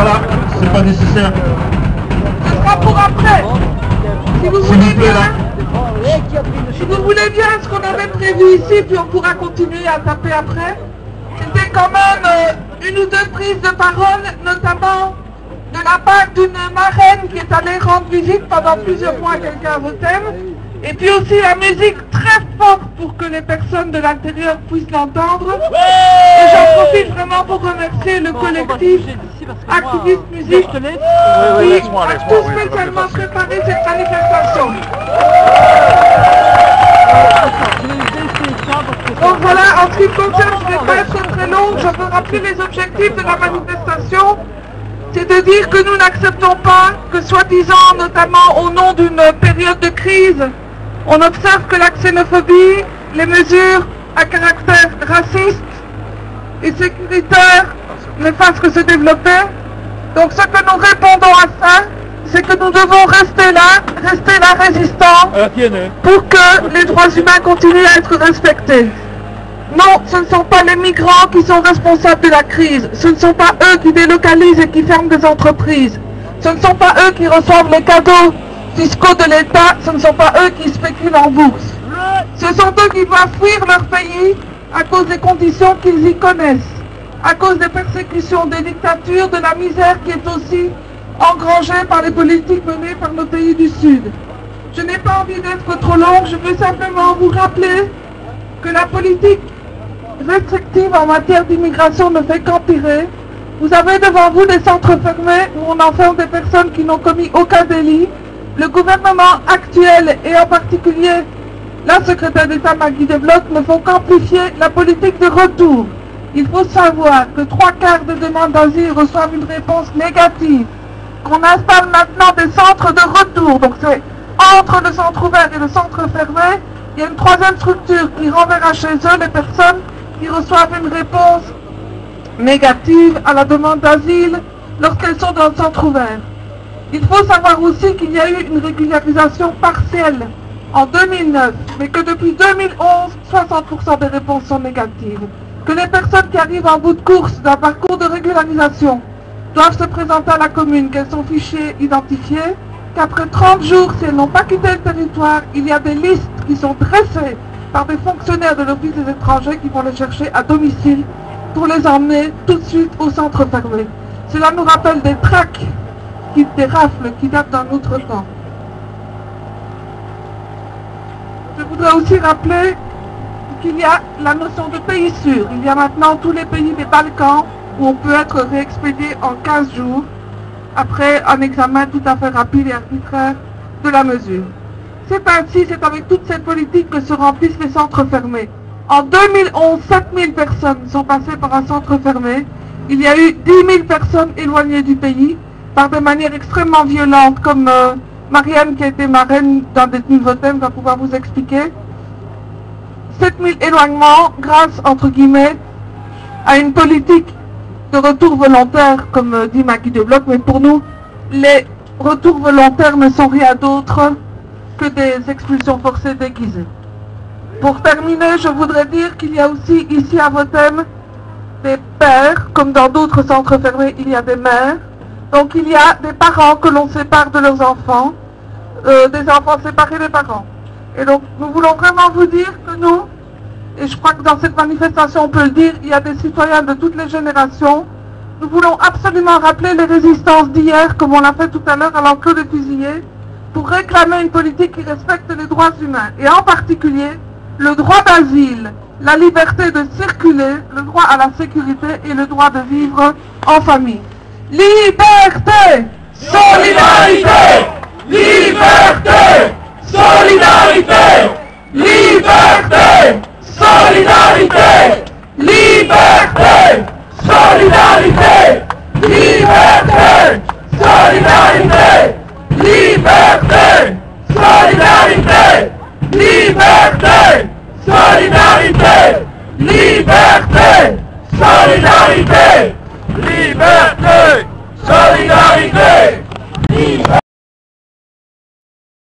là, c'est pas nécessaire. Ce sera pour après. Si vous voulez bien, si vous voulez bien, ce qu'on avait prévu ici, puis on pourra continuer à taper après, c'était quand même une ou deux prises de parole, notamment de la part d'une marraine qui est allée rendre visite pendant plusieurs mois à quelqu'un à Vauthem, et puis aussi la musique très forte pour que les personnes de l'intérieur puissent l'entendre. Et j'en profite vraiment pour remercier le collectif Activiste Musique qui a tout spécialement préparé cette manifestation. Donc voilà, en ce qui me concerne, je ne vais pas être très longue, je veux rappeler les objectifs de la manifestation. C'est de dire que nous n'acceptons pas que, soi-disant, notamment au nom d'une période de crise, on observe que la xénophobie, les mesures à caractère raciste et sécuritaire ne fassent que se développer. Donc ce que nous répondons à ça, c'est que nous devons rester là résistants, pour que les droits humains continuent à être respectés. Non, ce ne sont pas les migrants qui sont responsables de la crise. Ce ne sont pas eux qui délocalisent et qui ferment des entreprises. Ce ne sont pas eux qui reçoivent les cadeaux fiscaux de l'État. Ce ne sont pas eux qui spéculent en bourse. Ce sont eux qui doivent fuir leur pays à cause des conditions qu'ils y connaissent, à cause des persécutions, des dictatures, de la misère qui est aussi engrangée par les politiques menées par nos pays du Sud. Je n'ai pas envie d'être trop longue, je veux simplement vous rappeler que la politique restrictive en matière d'immigration ne fait qu'empirer. Vous avez devant vous des centres fermés où on enferme des personnes qui n'ont commis aucun délit. Le gouvernement actuel et en particulier la secrétaire d'État Maggie De Bloch ne font qu'amplifier la politique de retour. Il faut savoir que 3/4 des demandes d'asile reçoivent une réponse négative, qu'on installe maintenant des centres de retour. Donc c'est entre le centre ouvert et le centre fermé, il y a une troisième structure qui renverra chez eux les personnes qui reçoivent une réponse négative à la demande d'asile lorsqu'elles sont dans le centre ouvert. Il faut savoir aussi qu'il y a eu une régularisation partielle en 2009, mais que depuis 2011, 60% des réponses sont négatives. Que les personnes qui arrivent en bout de course d'un parcours de régularisation doivent se présenter à la commune, qu'elles sont fichées, identifiées, qu'après 30 jours, si elles n'ont pas quitté le territoire, il y a des listes qui sont dressées par des fonctionnaires de l'Office des étrangers qui vont les chercher à domicile pour les emmener tout de suite au centre fermé. Cela nous rappelle des tracts, des rafles qui datent d'un autre temps. Je voudrais aussi rappeler qu'il y a la notion de pays sûr. Il y a maintenant tous les pays des Balkans où on peut être réexpédié en 15 jours après un examen tout à fait rapide et arbitraire de la mesure. C'est ainsi, c'est avec toute cette politique que se remplissent les centres fermés. En 2011, 7000 personnes sont passées par un centre fermé. Il y a eu 10 000 personnes éloignées du pays par des manières extrêmement violentes, comme Marianne, qui a été marraine d'un détenu de Vauthem, va pouvoir vous expliquer. 7000 éloignements grâce, entre guillemets, à une politique de retour volontaire, comme dit Maggie De Bloch, mais pour nous, les retours volontaires ne sont rien d'autre que des expulsions forcées déguisées. Pour terminer, je voudrais dire qu'il y a aussi ici à Vauthem des pères, comme dans d'autres centres fermés, il y a des mères. Donc il y a des parents que l'on sépare de leurs enfants, des enfants séparés des parents. Et donc nous voulons vraiment vous dire que nous, et je crois que dans cette manifestation on peut le dire, il y a des citoyens de toutes les générations. Nous voulons absolument rappeler les résistances d'hier, comme on l'a fait tout à l'heure à l'enclos des fusillés, pour réclamer une politique qui respecte les droits humains, et en particulier le droit d'asile, la liberté de circuler, le droit à la sécurité et le droit de vivre en famille. Liberté, solidarité, liberté, solidarité, liberté, solidarité, liberté, solidarité, liberté, solidarité, liberté, solidarité, liberté, solidarité, liberté, solidarité, liberté.